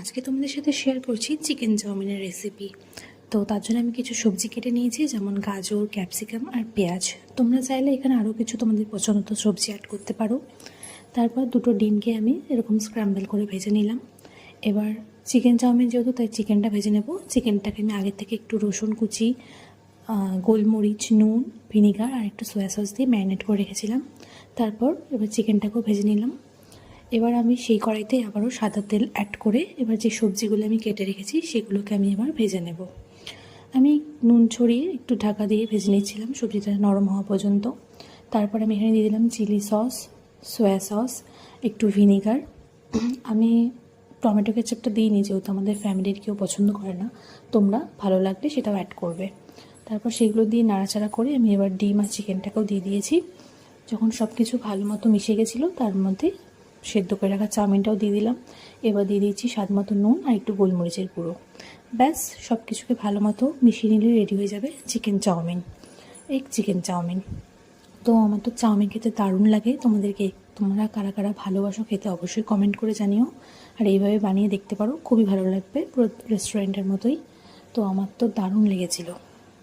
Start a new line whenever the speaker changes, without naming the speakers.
আজকে তোমাদের সাথে শেয়ার করছি চিকেন চাউমিনের রেসিপি। তো তার জন্য আমি কিছু সবজি কেটে নিয়েছি, যেমন গাজর, ক্যাপসিকাম আর পেঁয়াজ। তোমরা চাইলে এখানে আরও কিছু তোমাদের পছন্দ সবজি অ্যাড করতে পারো। তারপর দুটো ডিমকে আমি এরকম স্ক্র্যাম্বল করে ভেজে নিলাম। এবার চিকেন চাউমিন যেহেতু, তাই চিকেনটা ভেজে নেব। চিকেনটাকে আমি আগে থেকে একটু রসুন কুচি, গোলমরিচ, নুন, ভিনিগার আর একটু সয়া সস দিয়ে ম্যারিনেট করে রেখেছিলাম। তারপর এবার চিকেনটাকেও ভেজে নিলাম। এবার আমি সেই কড়াইতে আবারও সাদা তেল অ্যাড করে এবার যে সবজিগুলো আমি কেটে রেখেছি সেগুলোকে আমি এবার ভেজে নেব। আমি নুন ছড়িয়ে একটু ঢাকা দিয়ে ভেজে নিচ্ছিলাম সবজিটা নরম হওয়া পর্যন্ত। তারপর আমি এখানে দিয়ে দিলাম চিলি সস, সয়া সস, একটু ভিনিগার। আমি টমেটো কেচাপটা দিইনি, যেহেতু আমাদের ফ্যামিলির কেউ পছন্দ করে না। তোমরা ভালো লাগলে সেটাও অ্যাড করবে। তারপর সেগুলো দিয়ে নাড়াচাড়া করে আমি এবার ডিম আর চিকেনটাকেও দিয়ে দিয়েছি। যখন সব কিছু ভালো মতো মিশে গেছিলো, তার মধ্যে সেদ্ধ করে রাখা চাউমিনটাও দিয়ে দিলাম। এবার দিয়ে দিয়েছি স্বাদ মতো নুন আর একটু গোলমরিচের গুঁড়ো। ব্যাস, সব কিছুকে ভালো মতো মিশিয়ে নিলে রেডি হয়ে যাবে chicken chowmein, egg chicken chowmein. তো আমার তো চাউমিন খেতে দারুণ লাগে। তোমরা কারা কারা ভালোবাসো খেতে অবশ্যই কমেন্ট করে জানিও। আর এইভাবে বানিয়ে দেখতে পারো, খুবই ভালো লাগবে, পুরো রেস্টুরেন্টের মতোই। তো আমার তো দারুণ লেগেছিলো।